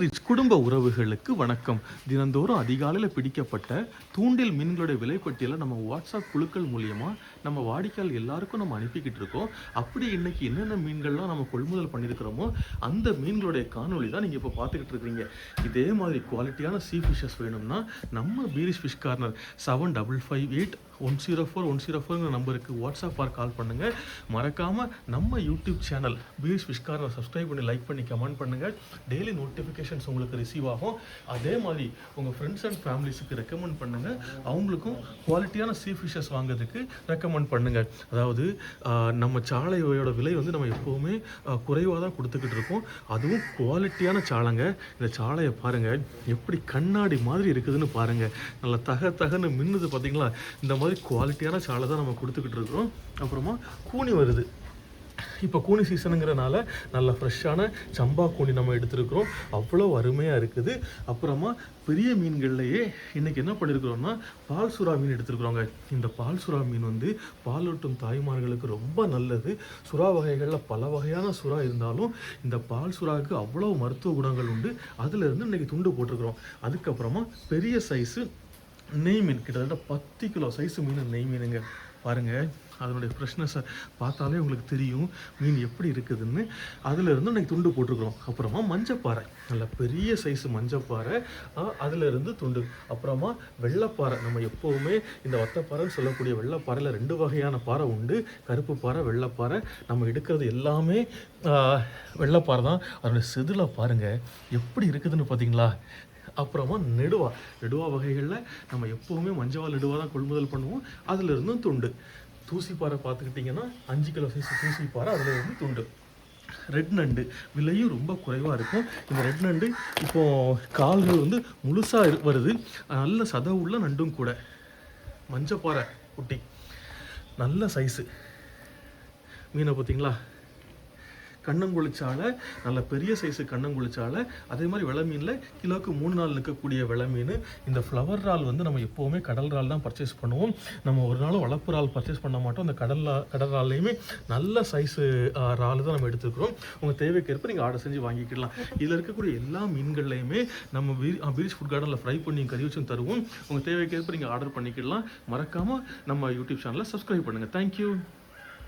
Rich குடும்ப உறவுகளுக்கு வணக்கம். தினந்தோறும் அதிகாலையில் பிடிக்கப்பட்ட தூண்டில் மீன்களுடைய விலைப்பட்டியலை நம்ம வாட்ஸ்அப் குழுக்கள் மூலியமாக நம்ம வாடிக்கையாளர் எல்லாருக்கும் நம்ம அனுப்பிக்கிட்டு இருக்கோம். அப்படி இன்னைக்கு என்னென்ன மீன்கள்லாம் நம்ம கொள்முதல் பண்ணியிருக்கிறோமோ அந்த மீன்களுடைய காணொலி தான் நீங்கள் இப்போ பார்த்துக்கிட்டு இருக்கிறீங்க. இதே மாதிரி குவாலிட்டியான சீ ஃபிஷ்ஷஸ் வேணும்னா நம்ம பீரிஷ் ஃபிஷ் கார்னர் 7558104104 நம்பருக்கு வாட்ஸ்அப் ஆர் கால் பண்ணுங்கள். மறக்காமல் நம்ம YouTube channel பீரிஷ் fish corner subscribe பண்ணி லைக் பண்ணி கமெண்ட் பண்ணுங்கள். டெய்லி நோட்டிஃபிகேஷன்ஸ் உங்களுக்கு ரிசீவ் ஆகும். அதே மாதிரி உங்கள் ஃப்ரெண்ட்ஸ் அண்ட் ஃபேமிலிஸுக்கு ரெக்கமெண்ட் பண்ணுங்கள். அவங்களுக்கும் குவாலிட்டியான சீ ஃபிஷ்ஷஸ் வாங்குறதுக்கு ரெக்கமெண்ட் பண்ணுங்கள். அதாவது நம்ம சாலையோட விலை வந்து நம்ம எப்போவுமே குறைவாக தான் கொடுத்துக்கிட்டு இருக்கோம். அதுவும் குவாலிட்டியான சாலைங்க. இந்த சாலையை பாருங்கள் எப்படி கண்ணாடி மாதிரி இருக்குதுன்னு பாருங்கள். நல்லா தகன்னு மின்னுது பார்த்தீங்களா? இந்த மாதிரி குவாலிட்டியான சாலை தான் நம்ம கொடுத்துக்கிட்டு இருக்கிறோம். அப்புறமா கூனி வருது. இப்போ கூனி சீசனுங்கிறனால நல்ல ஃப்ரெஷ்ஷான சம்பா கூனி நம்ம எடுத்துருக்குறோம். அவ்வளோ அருமையாக இருக்குது. அப்புறமா பெரிய மீன்கள்லையே இன்றைக்கி என்ன பண்ணியிருக்கிறோம்னா பால் சுறா மீன் எடுத்துருக்குறோங்க. இந்த பால் சுறா மீன் வந்து பாலூட்டும் தாய்மார்களுக்கு ரொம்ப நல்லது. சுறா வகைகளில் பல வகையான சுறா இருந்தாலும் இந்த பால் சுறாவுக்கு அவ்வளோ மருத்துவ குணங்கள் உண்டு. அதிலிருந்து இன்றைக்கி துண்டு போட்டிருக்கிறோம். அதுக்கப்புறமா பெரிய சைஸு நெய் மீன், கிட்டத்தட்ட 10 கிலோ சைஸு மீன் நெய் மீனுங்க. பாருங்கள், அதனுடைய ஃப்ரெஷ்னஸை பார்த்தாலே உங்களுக்கு தெரியும் மீன் எப்படி இருக்குதுன்னு. அதிலிருந்து இன்றைக்கி துண்டு போட்டிருக்கிறோம். அப்புறமா மஞ்சப்பாறை, நல்ல பெரிய சைஸு மஞ்சப்பாறை, அதிலிருந்து துண்டு. அப்புறமா வெள்ளைப்பாறை, நம்ம எப்போவுமே இந்த ஒத்தப்பாறைன்னு சொல்லக்கூடிய வெள்ளைப்பாறையில் 2 வகையான பாறை உண்டு. கருப்பு பாறை, வெள்ளைப்பாறை. நம்ம எடுக்கிறது எல்லாமே வெள்ளைப்பாறை தான். அதனுடைய செதிலை பாருங்கள் எப்படி இருக்குதுன்னு பார்த்தீங்களா? அப்புறமா நெடுவா வகைகளில் நம்ம எப்போவுமே மஞ்சவால் நெடுவா தான் கொள்முதல் பண்ணுவோம். அதிலிருந்தும் துண்டு. தூசிப்பாறை பார்த்துக்கிட்டிங்கன்னா 5 கிலோ சைஸ் தூசிப்பாறை, அதில் இருந்து துண்டு. ரெட் நண்டு விலையும் ரொம்ப குறைவாக இருக்கும். இந்த ரெட் நண்டு இப்போது கால்கள் வந்து முழுசாக வருது. நல்ல சதை உள்ள நண்டும் கூட. மஞ்சப்பாறை குட்டி, நல்ல சைஸு மீனை பார்த்தீங்களா? கண்ணங்குளிச்சாலை, நல்ல பெரிய சைஸு கண்ணங்குளிச்சாலை. அதே மாதிரி வெலை மீனில் கிலோவுக்கு 3 நாள் நிற்கக்கூடிய வெலை மீன். இந்த ஃப்ளவர் இறால் வந்து நம்ம எப்போவுமே கடல் இறால் தான் பர்ச்சேஸ் பண்ணுவோம். நம்ம ஒரு நாள் வளர்ப்பு இறால் பர்ச்சேஸ் பண்ண மாட்டோம். அந்த கடல் இறால்லையுமே நல்ல சைஸு இறால் தான் நம்ம எடுத்துக்கிறோம். உங்கள் தேவைக்கேற்ப நீங்கள் ஆர்டர் செஞ்சு வாங்கிக்கலாம். இதில் இருக்கக்கூடிய எல்லா மீன்கள்லையுமே நம்ம பீரிஷ் ஃபுட் கார்டனில் ஃப்ரை பண்ணி கறி வச்சும் தருவோம். உங்கள் தேவைக்கேற்ப நீங்கள் ஆர்டர் பண்ணிக்கலாம். மறக்காமல் நம்ம யூடியூப் சேனலை சப்ஸ்கிரைப் பண்ணுங்கள். தேங்க்யூ.